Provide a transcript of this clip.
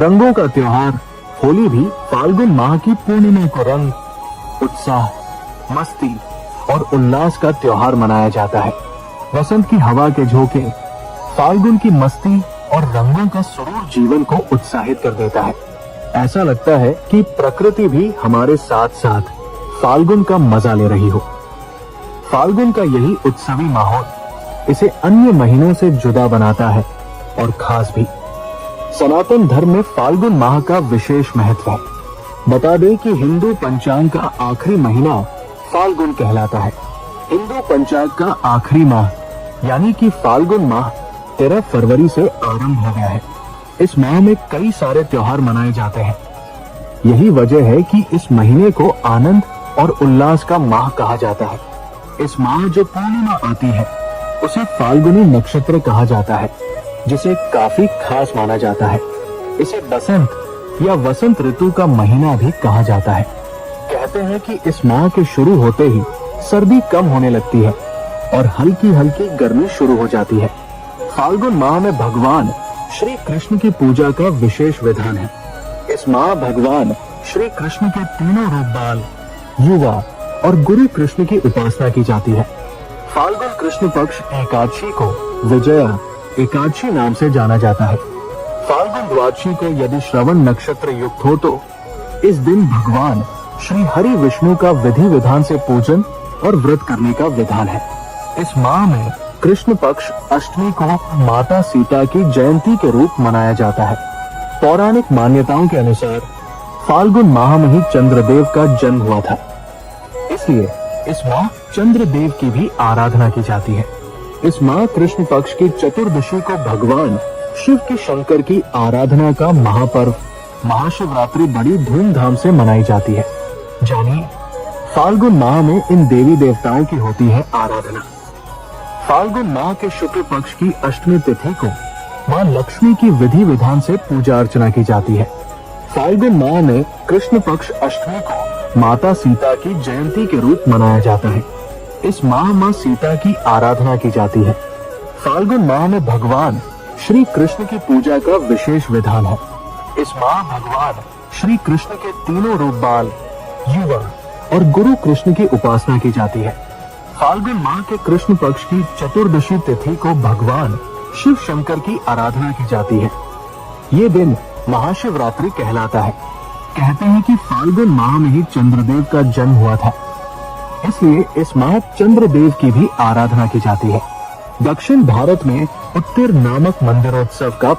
रंगों का त्योहार होली भी फाल्गुन माह की पूर्णिमा को रंग, उत्साह, मस्ती और उल्लास का त्योहार मनाया जाता है। वसंत की हवा के झोंके फाल्गुन की मस्ती और रंगों का सुरूर जीवन को उत्साहित कर देता है। ऐसा लगता है कि प्रकृति भी हमारे साथ साथ फाल्गुन का मजा ले रही हो। फाल्गुन का यही उत्सवी माहौल इसे अन्य महीनों से जुदा बनाता है और खास भी। सनातन धर्म में फाल्गुन माह का विशेष महत्व है। बता दें कि हिंदू पंचांग का आखिरी महीना फाल्गुन कहलाता है। हिंदू पंचांग का आखिरी माह यानी कि फाल्गुन माह 13 फरवरी से आरंभ हो गया है। इस माह में कई सारे त्योहार मनाए जाते हैं। यही वजह है कि इस महीने को आनंद और उल्लास का माह कहा जाता है। इस माह जो पूर्णिमा आती है उसे फाल्गुनी नक्षत्र कहा जाता है, जिसे काफी खास माना जाता है। इसे बसंत या वसंत ऋतु का महीना भी कहा जाता है। कहते हैं कि इस माह के शुरू होते ही सर्दी कम होने लगती है और हल्की हल्की गर्मी शुरू हो जाती है। फाल्गुन माह में भगवान श्री कृष्ण की पूजा का विशेष विधान है। इस माह भगवान श्री कृष्ण के तीनों रूप बाल, युवा और गुरु कृष्ण की उपासना की जाती है। फाल्गुन कृष्ण पक्ष एकादशी को विजया एकादशी नाम से जाना जाता है। फाल्गुन द्वादशी को यदि श्रवण नक्षत्र युक्त हो तो इस दिन भगवान श्री हरि विष्णु का विधि विधान से पूजन और व्रत करने का विधान है। इस माह में कृष्ण पक्ष अष्टमी को माता सीता की जयंती के रूप मनाया जाता है। पौराणिक मान्यताओं के अनुसार फाल्गुन माह में ही चंद्रदेव का जन्म हुआ था, इसलिए इस माह चंद्रदेव की भी आराधना की जाती है। इस माह कृष्ण पक्ष की चतुर्दशी को भगवान शिव के शंकर की आराधना का महापर्व महाशिवरात्रि बड़ी धूमधाम से मनाई जाती है। जानिए, फाल्गुन माह में इन देवी देवताओं की होती है आराधना। फाल्गुन माह के शुक्ल पक्ष की अष्टमी तिथि को मां लक्ष्मी की विधि विधान से पूजा अर्चना की जाती है। फाल्गुन माह में कृष्ण पक्ष अष्टमी को माता सीता की जयंती के रूप मनाया जाता है। इस माह मां सीता की आराधना की जाती है। फाल्गुन माह में भगवान श्री कृष्ण की पूजा का विशेष विधान है। इस माह भगवान श्री कृष्ण के तीनों रूप बाल, युवा और गुरु कृष्ण की उपासना की जाती है। फाल्गुन माह के कृष्ण पक्ष की चतुर्दशी तिथि को भगवान शिव शंकर की आराधना की जाती है। ये दिन महाशिवरात्रि कहलाता है। कहते हैं कि फाल्गुन माह में ही चंद्रदेव का जन्म हुआ था, इसलिए इस माह चंद्रदेव की भी आराधना की जाती है। दक्षिण भारत में उत्तिर नामक मंदिरोत्सव का